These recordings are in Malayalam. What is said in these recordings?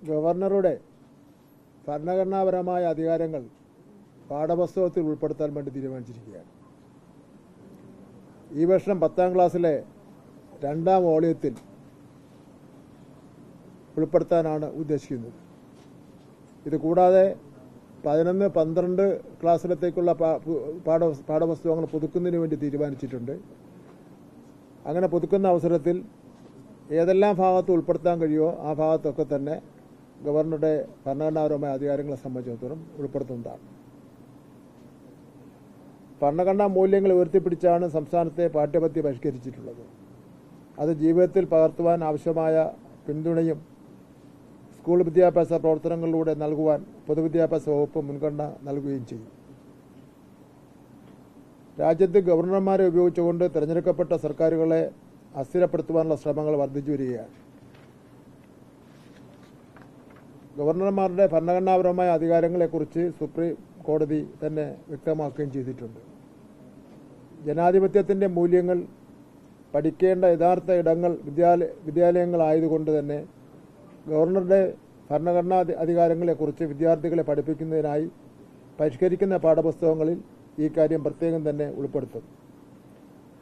ഗവർണറുടെ ഭരണഘടനാപരമായ അധികാരങ്ങൾ പാഠപുസ്തകത്തിൽ ഉൾപ്പെടുത്താൻ വേണ്ടി തീരുമാനിച്ചിരിക്കുകയാണ്. ഈ വർഷം 10ാം ക്ലാസ്സിലെ 2ാം വോള്യത്തിൽ ഉൾപ്പെടുത്താനാണ് ഉദ്ദേശിക്കുന്നത്. ഇത് കൂടാതെ 11, 12 ക്ലാസ്സിലത്തേക്കുള്ള പാഠപുസ്തകങ്ങൾ പുതുക്കുന്നതിന് വേണ്ടി തീരുമാനിച്ചിട്ടുണ്ട്. അങ്ങനെ പുതുക്കുന്ന അവസരത്തിൽ ഏതെല്ലാം ഭാഗത്ത് ഉൾപ്പെടുത്താൻ കഴിയുമോ ആ ഭാഗത്തൊക്കെ തന്നെ ഗവർണറുടെ ഭരണഘടനാപരമായ അധികാരങ്ങളെ സംബന്ധിച്ചിടത്തോളം ഉൾപ്പെടുത്തുന്നതാണ്. ഭരണഘടനാ മൂല്യങ്ങൾ ഉയർത്തിപ്പിടിച്ചാണ് സംസ്ഥാനത്തെ പാഠ്യപദ്ധതി പരിഷ്കരിച്ചിട്ടുള്ളത്. അത് ജീവിതത്തിൽ പകർത്തുവാൻ ആവശ്യമായ പിന്തുണയും സ്കൂൾ വിദ്യാഭ്യാസ പ്രവർത്തനങ്ങളിലൂടെ നൽകുവാൻ പൊതുവിദ്യാഭ്യാസ വകുപ്പ് മുൻഗണന നൽകുകയും ചെയ്യും. രാജ്യത്ത് ഗവർണർമാരെ ഉപയോഗിച്ചുകൊണ്ട് തിരഞ്ഞെടുക്കപ്പെട്ട സർക്കാരുകളെ അസ്ഥിരപ്പെടുത്തുവാനുള്ള ശ്രമങ്ങൾ വർദ്ധിച്ചു വരികയാണ്. ഗവർണർമാരുടെ ഭരണഘടനാപരമായ അധികാരങ്ങളെക്കുറിച്ച് സുപ്രീം കോടതി തന്നെ വ്യക്തമാക്കുകയും ചെയ്തിട്ടുണ്ട്. ജനാധിപത്യത്തിൻ്റെ മൂല്യങ്ങൾ പഠിക്കേണ്ട യഥാർത്ഥ ഇടങ്ങൾ വിദ്യാലയങ്ങളായതുകൊണ്ട് തന്നെ ഗവർണറുടെ ഭരണഘടനാ അധികാരങ്ങളെക്കുറിച്ച് വിദ്യാർത്ഥികളെ പഠിപ്പിക്കുന്നതിനായി പരിഷ്കരിക്കുന്ന പാഠപുസ്തകങ്ങളിൽ ഈ കാര്യം പ്രത്യേകം തന്നെ ഉൾപ്പെടുത്തും.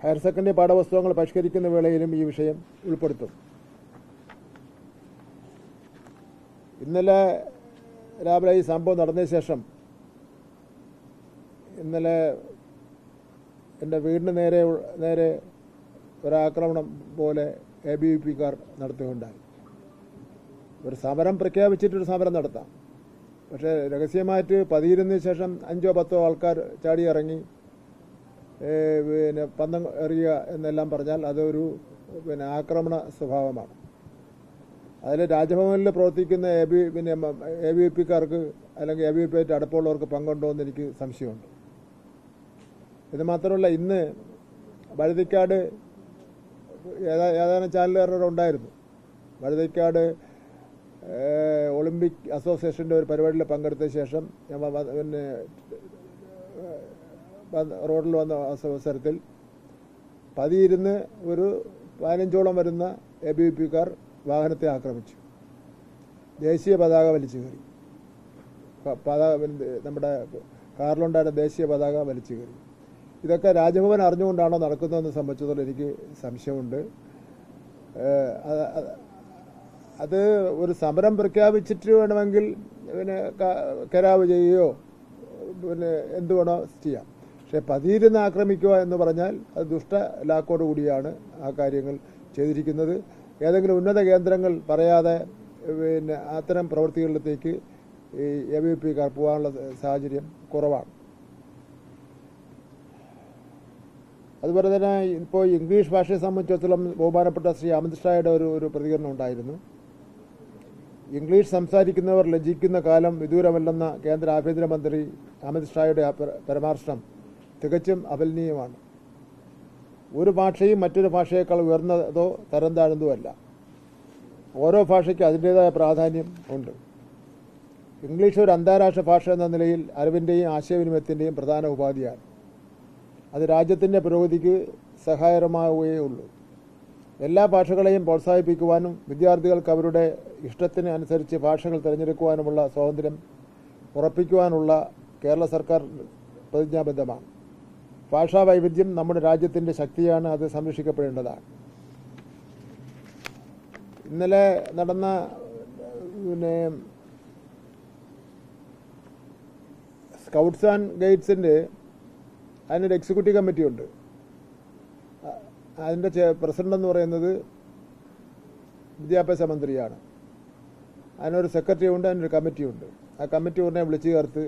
ഹയർ സെക്കൻഡറി പാഠപുസ്തകങ്ങൾ പരിഷ്കരിക്കുന്ന വേളയിലും ഈ വിഷയം ഉൾപ്പെടുത്തും. ഇന്നലെ രാവിലെ ഈ സംഭവം നടന്നതിന് ശേഷം ഇന്നലെ എൻ്റെ വീടിന് നേരെ ഒരാക്രമണം പോലെ ABVP-കാർ നടത്തുകയുണ്ടായി. ഒരു സമരം പ്രഖ്യാപിച്ചിട്ടൊരു സമരം നടത്താം, പക്ഷേ രഹസ്യമായിട്ട് പതിയിരുന്നതിന് ശേഷം 5ഓ 10ഓ ആൾക്കാർ ചാടി ഇറങ്ങി പന്തം എറിയുക എന്നെല്ലാം പറഞ്ഞാൽ അതൊരു ആക്രമണ സ്വഭാവമാണ്. അതിൽ രാജ്ഭവനിൽ പ്രവർത്തിക്കുന്ന ABVP-കാർക്ക് അല്ലെങ്കിൽ ABVP-ആയിട്ട് അടുപ്പമുള്ളവർക്ക് പങ്കുണ്ടോ എന്ന് എനിക്ക് സംശയമുണ്ട്. ഇത് മാത്രമല്ല, ഇന്ന് വഴുതിക്കാട് ഏതാനും ചാനലുകാരുടെ ഉണ്ടായിരുന്നു. വഴുതിക്കാട് ഒളിമ്പിക് അസോസിയേഷൻ്റെ ഒരു പരിപാടിയിൽ പങ്കെടുത്ത ശേഷം റോഡിൽ വന്ന അവസരത്തിൽ പതിയിരുന്ന് ഒരു 15ഓളം വരുന്ന ABVP-കാർ വാഹനത്തെ ആക്രമിച്ചു. ദേശീയ പതാക വലിച്ചു കയറി. നമ്മുടെ കാറിലുണ്ടായിരുന്ന ദേശീയ പതാക വലിച്ചു കയറി. ഇതൊക്കെ രാജ്ഭവൻ അറിഞ്ഞുകൊണ്ടാണോ നടക്കുന്നതെന്ന് സംബന്ധിച്ചിടത്തോളം എനിക്ക് സംശയമുണ്ട്. അത് ഒരു സമരം പ്രഖ്യാപിച്ചിട്ട് വേണമെങ്കിൽ കരാവ് ചെയ്യുകയോ എന്ത് വേണോ ചെയ്യാം. പക്ഷേ പതിയിരുന്ന് ആക്രമിക്കുക എന്ന് പറഞ്ഞാൽ അത് ദുഷ്ടലാക്കോട് കൂടിയാണ് ആ കാര്യങ്ങൾ ചെയ്തിരിക്കുന്നത്. ഏതെങ്കിലും ഉന്നത കേന്ദ്രങ്ങൾ പറയാതെ അത്തരം പ്രവൃത്തികളിലേക്ക് ഈ ABVP-കാർ പോകാനുള്ള സാഹചര്യം കുറവാണ്. അതുപോലെ തന്നെ ഇപ്പോൾ ഇംഗ്ലീഷ് ഭാഷയെ സംബന്ധിച്ചിടത്തോളം ബഹുമാനപ്പെട്ട ശ്രീ അമിത് ഷായുടെ ഒരു പ്രതികരണം ഉണ്ടായിരുന്നു. ഇംഗ്ലീഷ് സംസാരിക്കുന്നവർ ലജ്ജിക്കുന്ന കാലം വിദൂരമല്ലെന്ന കേന്ദ്ര ആഭ്യന്തരമന്ത്രി അമിത് ഷായുടെ പരാമർശം തികച്ചും അപലനീയമാണ്. ഒരു ഭാഷയും മറ്റൊരു ഭാഷയേക്കാൾ ഉയർന്നതോ തരം താഴ്ന്നതോ അല്ല. ഓരോ ഭാഷയ്ക്ക് അതിൻ്റേതായ പ്രാധാന്യം ഉണ്ട്. ഇംഗ്ലീഷ് ഒരു അന്താരാഷ്ട്ര ഭാഷ എന്ന നിലയിൽ അറിവിൻ്റെയും ആശയവിനിമയത്തിൻ്റെയും പ്രധാന ഉപാധിയാണ്. അത് രാജ്യത്തിൻ്റെ പുരോഗതിക്ക് സഹായകരമാവുകയേ ഉള്ളൂ. എല്ലാ ഭാഷകളെയും പ്രോത്സാഹിപ്പിക്കുവാനും വിദ്യാർത്ഥികൾക്ക് അവരുടെ ഇഷ്ടത്തിന് അനുസരിച്ച് ഭാഷകൾ തിരഞ്ഞെടുക്കുവാനുമുള്ള സ്വാതന്ത്ര്യം ഉറപ്പിക്കുവാനുള്ള കേരള സർക്കാർ പ്രതിജ്ഞാബദ്ധമാണ്. ഭാഷാ വൈവിധ്യം നമ്മുടെ രാജ്യത്തിൻ്റെ ശക്തിയാണ്. അത് സംരക്ഷിക്കപ്പെടേണ്ടതാണ്. ഇന്നലെ നടന്ന സ്കൗട്ട്സ് ആൻഡ് ഗൈഡ്സിൻ്റെ അതിനൊരു എക്സിക്യൂട്ടീവ് കമ്മിറ്റിയുണ്ട്. അതിൻ്റെ പ്രസിഡന്റ് എന്ന് പറയുന്നത് വിദ്യാഭ്യാസ മന്ത്രിയാണ്. അതിനൊരു സെക്രട്ടറി ഉണ്ട്, അതിനൊരു കമ്മിറ്റിയുണ്ട്. ആ കമ്മിറ്റി ഉടനെ വിളിച്ചു ചേർത്ത്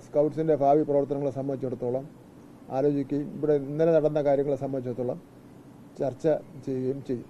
സ്കൗട്ട്സിൻ്റെ ഭാവി പ്രവർത്തനങ്ങളെ സംബന്ധിച്ചിടത്തോളം ആലോചിക്കുകയും ഇവിടെ ഇന്നലെ നടന്ന കാര്യങ്ങളെ സംബന്ധിച്ചിടത്തോളം ചർച്ച ചെയ്യുകയും ചെയ്യും.